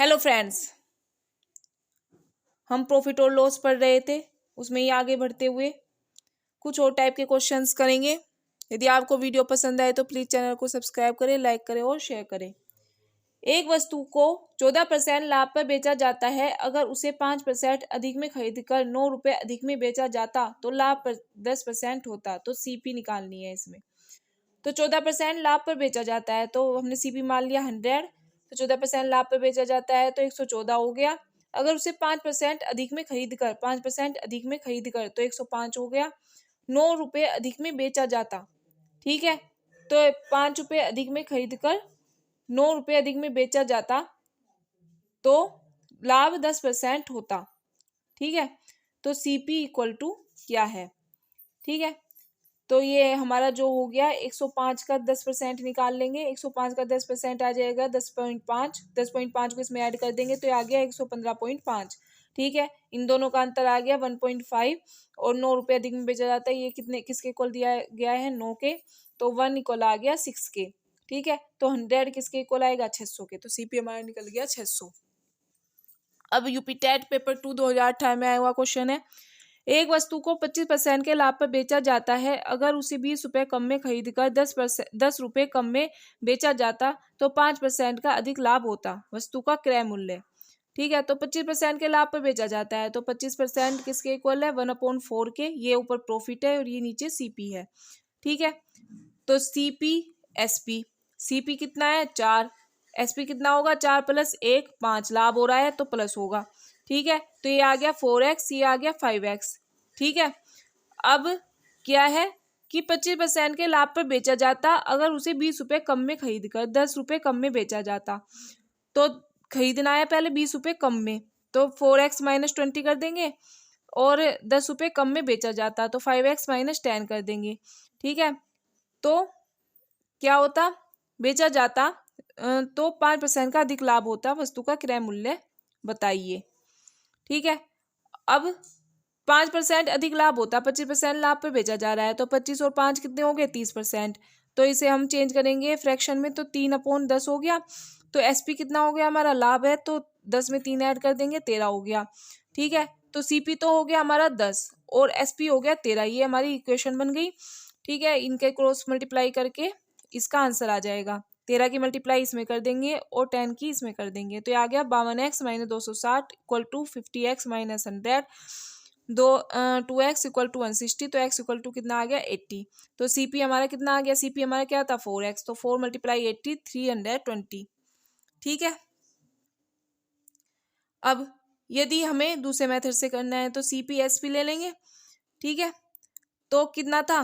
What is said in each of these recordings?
Hello friends, हम profit और loss पढ़ रहे थे। उसमें ही आगे बढ़ते हुए कुछ और टाइप के क्वेश्चंस करेंगे। यदि आपको वीडियो पसंद आए तो प्लीज़ चैनल को सब्सक्राइब करें, लाइक करें और शेयर करें। एक वस्तु को 14% लाभ पर बेचा जाता है। अगर उसे 5% अधिक में खरीदकर 9 रुपये अधिक में बेचा जाता तो लाभ पर 10% होता। तो सीपी निकालनी है इसमें। तो 14% लाभ पर बेचा जाता है तो हमने सीपी मान लिया 100। तो 14% लाभ पर बेचा जाता है तो 114 हो गया। अगर उसे 5% अधिक में खरीदकर 5% अधिक में खरीदकर तो 105 हो गया। 9 रुपये अधिक में बेचा जाता, ठीक है, तो 5 रुपये अधिक में खरीदकर 9 रुपये अधिक में बेचा जाता तो लाभ 10% होता, ठीक है। तो सीपी इक्वल टू क्या है, ठीक है। तो ये हमारा जो हो गया 105 का 10% निकाल लेंगे। 105 का 10% आ जाएगा 10.5। 10.5 को इसमें ऐड कर देंगे तो आ गया 115.5, ठीक है। इन दोनों का अंतर आ गया 1.5 और 9 रुपये अधिक में बेचा जाता है। ये कितने किसके इक्वल दिया गया है, 9 के। तो 1 इक्वल आ गया 6 के, ठीक है। तो 100 किसके इक्वल आएगा, 600 के। तो सीपी हमारा निकल गया 600। अब यूपी टेट पेपर 2 2018 में आया हुआ क्वेश्चन है। एक वस्तु को 25% के लाभ पर बेचा जाता है। अगर उसे 20 रुपये कम में खरीदकर 10 रुपये कम में बेचा जाता तो 5% का अधिक लाभ होता। वस्तु का क्रय मूल्य, ठीक है। तो 25% के लाभ पर बेचा जाता है तो 25% किसके इक्वल है, 1/4 के। ये ऊपर प्रॉफिट है और ये नीचे सीपी है, ठीक है। तो सीपी एसपी, सीपी कितना है 4, एसपी कितना होगा 4 + 1 5, लाभ हो रहा है तो प्लस होगा, ठीक है। तो ये आ गया 4x, ये आ गया 5x, ठीक है। अब क्या है कि 25% के लाभ पर बेचा जाता। अगर उसे 20 रुपये कम में खरीदकर 10 रुपये कम में बेचा जाता तो खरीदना है पहले 20 रुपये कम में, तो 4x - 20 कर देंगे। और 10 रुपये कम में बेचा जाता तो 5x - 10 कर देंगे, ठीक है। तो क्या होता, बेचा जाता तो 5% का अधिक लाभ होता। वस्तु का क्रय मूल्य बताइए, ठीक है। अब 5% अधिक लाभ होता, 25% लाभ पे बेचा जा रहा है तो 25 और 5 कितने हो गए, 30%। तो इसे हम चेंज करेंगे फ्रैक्शन में तो 3/10 हो गया। तो एसपी कितना हो गया, हमारा लाभ है तो 10 में 3 ऐड कर देंगे 13 हो गया, ठीक है। तो सीपी तो हो गया हमारा 10 और एसपी हो गया 13। ये हमारी इक्वेशन बन गई, ठीक है। इनके क्रॉस मल्टीप्लाई करके इसका आंसर आ जाएगा। 13 की मल्टीप्लाई इसमें कर देंगे और 10 की इसमें कर देंगे तो आ गया 52x - 260 equal to 50x - 100। 2x equal to 160। तो x इक्वल टू कितना आ गया 80। तो सीपी हमारा कितना आ गया, सीपी हमारा क्या था 4x। तो 4 × 80 320, ठीक है। अब यदि हमें दूसरे मेथड से करना है तो सीपी एसपी ले लेंगे, ठीक है। तो कितना था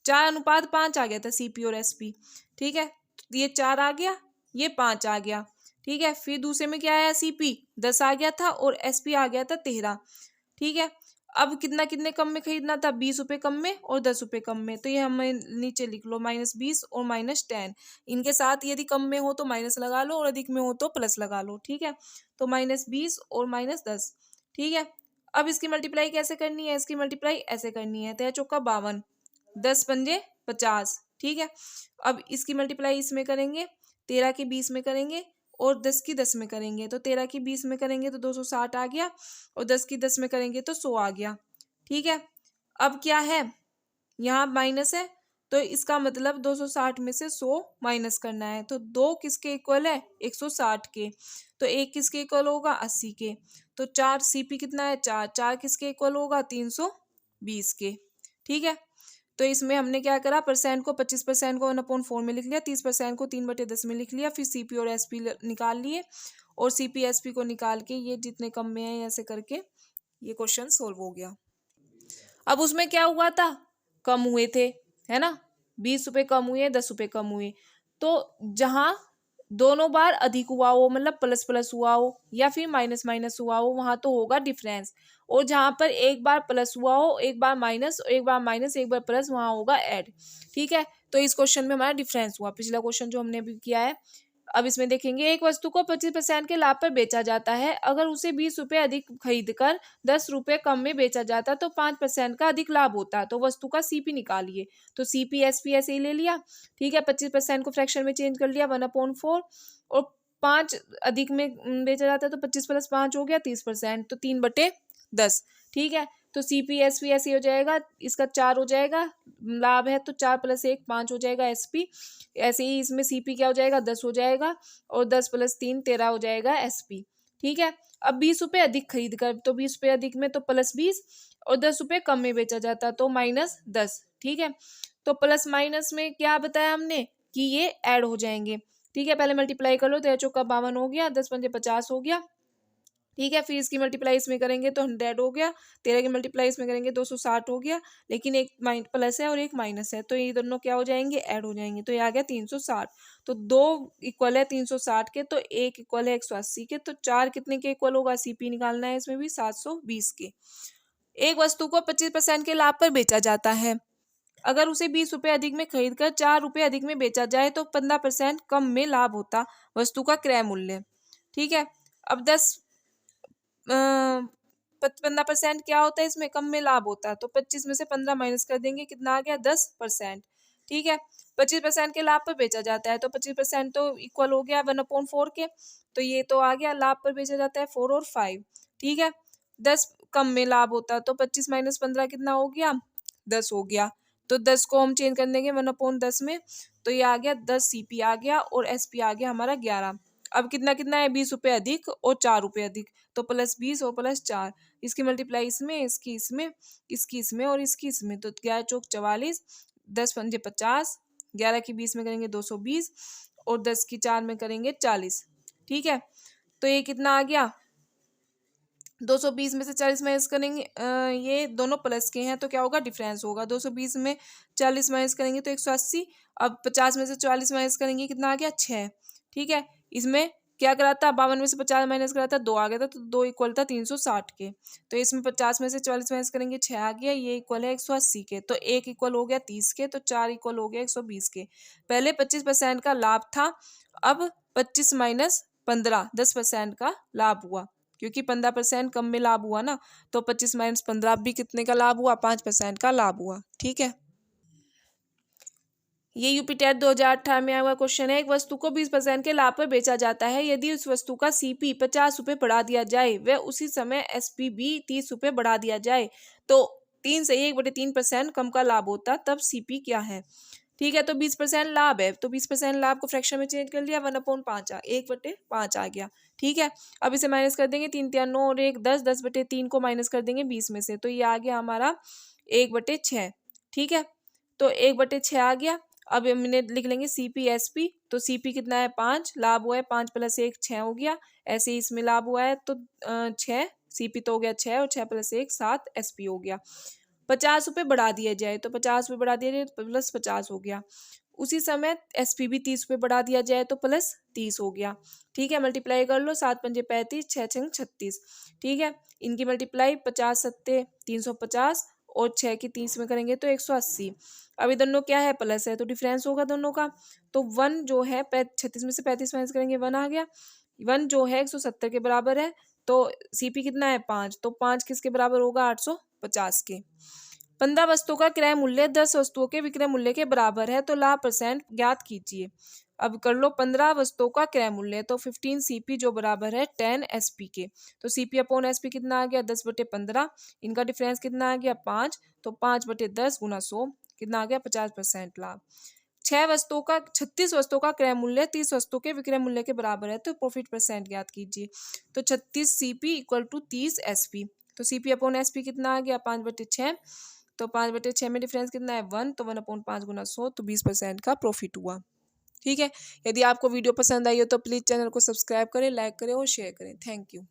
4:5 आ गया था सीपी और एसपी, ठीक है। ये 4 आ गया, ये 5 आ गया, ठीक है। फिर दूसरे में क्या आया, सीपी 10 आ गया था और एसपी आ गया था 13, ठीक है। अब कितने कम में खरीदना था, 20 रुपये कम में और 10 रुपये कम में। तो ये हमें नीचे लिख लो -20 और -10। इनके साथ यदि कम में हो तो माइनस लगा लो और अधिक में हो तो प्लस लगा लो, ठीक है। तो -20 और -10, ठीक है। अब इसकी मल्टीप्लाई कैसे करनी है, इसकी मल्टीप्लाई ऐसे करनी है, 13 चौका 52, 10 पंजे 50, ठीक है। अब इसकी मल्टीप्लाई इसमें करेंगे, 13 के 20 में करेंगे और 10 की 10 में करेंगे। तो 13 की 20 में करेंगे तो 260 आ गया और 10 की 10 में करेंगे तो 100 आ गया, ठीक है। अब क्या है, यहाँ माइनस है तो इसका मतलब 260 में से 100 माइनस करना है। तो 2 किसके इक्वल है, 160 के। तो 1 किसके इक्वल होगा, 80 के। तो 4 सीपी कितना है 4, 4 किसके इक्वल होगा, 320 के, ठीक है। तो इसमें हमने क्या करा, परसेंट को 25% को 1/4 में लिख लिया, 30% को 3/10 में लिख लिया। फिर सीपी और एसपी निकाल लिए और सीपी एसपी को निकाल के ये जितने कम में है ऐसे करके ये क्वेश्चन सोल्व हो गया। अब उसमें क्या हुआ था, कम हुए थे, है ना, 20 रुपये कम हुए, 10 रुपये कम हुए। तो जहां दोनों बार अधिक हुआ हो, मतलब प्लस प्लस हुआ हो या फिर माइनस माइनस हुआ हो, वहां तो होगा डिफरेंस। और जहां पर एक बार प्लस हुआ हो, एक बार माइनस, एक बार माइनस, एक बार प्लस, वहां होगा ऐड, ठीक है। तो इस क्वेश्चन में हमारा डिफरेंस हुआ, पिछला क्वेश्चन जो हमने अभी किया है। अब इसमें देखेंगे, एक वस्तु को 25% के लाभ पर बेचा जाता है। अगर उसे 20 रुपये अधिक खरीदकर 10 रुपये कम में बेचा जाता तो 5% का अधिक लाभ होता। तो वस्तु का सीपी निकालिए। तो सीपी एसपी ऐसे ही ले लिया, ठीक है। 25% को फ्रैक्शन में चेंज कर लिया 1/4 और 5 अधिक में बेचा जाता है तो 25 + 5 हो गया 30%, तो 3/10। ठीक है, तो CP SP ऐसे हो जाएगा, इसका 4 हो जाएगा, लाभ है तो 4 + 1 5 हो जाएगा SP। ऐसे ही इसमें CP क्या हो जाएगा 10 हो जाएगा, और 10 + 3 13 हो जाएगा SP। ठीक है, अब 20 रुपये अधिक खरीद कर, तो 20 रुपये अधिक में तो +20, और 10 रुपये कम में बेचा जाता तो -10। ठीक है, तो प्लस माइनस में क्या बताया हमने कि ये ऐड हो जाएंगे। ठीक है, पहले मल्टीप्लाई कर लो, 13 चौका 52 हो गया, 10 पंजे 50 हो गया। ठीक है, फिर इसकी मल्टीप्लाई इसमें करेंगे तो 100 हो गया, 13 की मल्टीप्लाई इसमें करेंगे 260 हो गया, लेकिन एक प्लस है और एक माइनस है, तो ये दोनों क्या हो जाएंगे ऐड हो जाएंगे, तो ये आ गया 360। तो 2 इक्वल है 360 के, तो 1 इक्वल है 180 के, तो 4 कितने के इक्वल होगा, CP निकालना है इसमें भी 720 के। एक वस्तु को 25% के लाभ पर बेचा जाता है, अगर उसे 20 रुपये अधिक में खरीद कर 4 रुपये अधिक में बेचा जाए तो 15% कम में लाभ होता वस्तु का क्रय मूल्य। ठीक है, अब 15% क्या होता है इसमें कम में लाभ होता है, तो 25 में से 15 माइनस कर देंगे, कितना आ गया 10%। ठीक है, 25% के लाभ पर बेचा जाता है, तो 25% तो इक्वल हो गया 1/4 के, तो ये तो आ गया लाभ पर बेचा जाता है 4 और 5। ठीक है, 10 कम में लाभ होता, तो 25 - 15 कितना हो गया 10 हो गया, तो 10 को हम चेंज कर देंगे 1/10 में, तो ये आ गया 10 CP आ गया, और SP आ गया हमारा 11। अब कितना कितना है 20 रुपये अधिक और 4 रुपये अधिक, तो +20 और +4, इसकी मल्टीप्लाई इसमें, इसकी इसमें, इसकी इसमें और इसकी इसमें, तो 11 चौक 44, 10 पंजे 50, 11 की 20 में करेंगे 220, और 10 की 4 में करेंगे 40। ठीक है, तो ये कितना आ गया 220 में से 40 माइनस करेंगे, ये दोनों प्लस के हैं तो क्या होगा डिफरेंस होगा, 220 में 40 माइनस करेंगे तो 180। अब 50 में से 40 माइनस करेंगे कितना आ गया 6। ठीक है, इसमें क्या करा था 52 में से 50 माइनस करा था 2 आ गया था, तो 2 इक्वल था 360 के, तो इसमें 50 में से 40 माइनस करेंगे 6 आ गया, ये इक्वल है 180 के, तो 1 इक्वल हो गया 30 के, तो 4 इक्वल हो गया 120 के। पहले 25% का लाभ था, अब 25 - 15 10% का लाभ हुआ, क्योंकि 15% कम में लाभ हुआ ना, तो 25 - 15 भी कितने का लाभ हुआ 5% का लाभ हुआ। ठीक है, ये यूपी टेट 2018 में आया हुआ क्वेश्चन है। एक वस्तु को 20% के लाभ पर बेचा जाता है, यदि उस वस्तु का CP 50 रुपये बढ़ा दिया जाए व उसी समय SP भी 30 रुपये बढ़ा दिया जाए, तो 3 से 1/3% कम का लाभ होता, तब CP क्या है। ठीक है, तो 20% लाभ है, तो 20% लाभ को फ्रैक्शन में चेंज कर लिया, 1/5 1/5 आ गया। ठीक है, अब इसे माइनस कर देंगे, 3 3 9 और 1 10, 10/3 को माइनस कर देंगे 20 में से, तो ये आ गया हमारा 1/6। ठीक है, तो 1/6 आ गया। अब हमने लिख लेंगे CP SP, तो CP कितना है 5, लाभ हुआ है 5 + 1 6 हो गया, ऐसे ही इसमें लाभ हुआ है तो 6, CP तो हो गया 6 और 6 + 1 7 SP हो गया। 50 रुपये बढ़ा दिया जाए, तो 50 रुपये बढ़ा दिया जाए तो +50 हो गया, उसी समय SP भी 30 रुपये बढ़ा दिया जाए तो +30 हो गया। ठीक है, मल्टीप्लाई कर लो, 7 पंजे 35, 6 छंग 36। ठीक है, इनकी मल्टीप्लाई 50 सत्ते 350 और 6 की 30 में करेंगे तो 180। अभी दोनों क्या है प्लस है, तो डिफरेंस होगा दोनों का, तो 1 जो है 36 में से 35 माइनस करेंगे 1 आ गया, 1 जो है 170 के बराबर है, तो CP कितना है 5, तो 5 किसके बराबर होगा 850 के। 15 वस्तुओं का क्रय मूल्य 10 वस्तुओं के विक्रय मूल्य के बराबर है, तो लाभ % ज्ञात कीजिए। अब कर लो 15 वस्तुओं का क्रय मूल्य, तो 15 CP जो बराबर है 10 SP के, तो CP/SP कितना आ गया 10/15, इनका डिफरेंस कितना आ गया 5, तो 5/10 × 100 कितना आ गया 50% लाभ। 36 वस्तुओं का क्रय मूल्य 30 वस्तुओं के विक्रय मूल्य के बराबर है, तो प्रॉफिट % ज्ञात कीजिए। तो 36 CP = 30 SP, तो CP/SP कितना आ गया 5/6, तो 5/6 में डिफरेंस कितना है 1, तो 1/5 × 100, तो 20% का प्रॉफिट हुआ। ठीक है, यदि आपको वीडियो पसंद आई हो तो प्लीज़ चैनल को सब्सक्राइब करें, लाइक करें और शेयर करें। Thank you.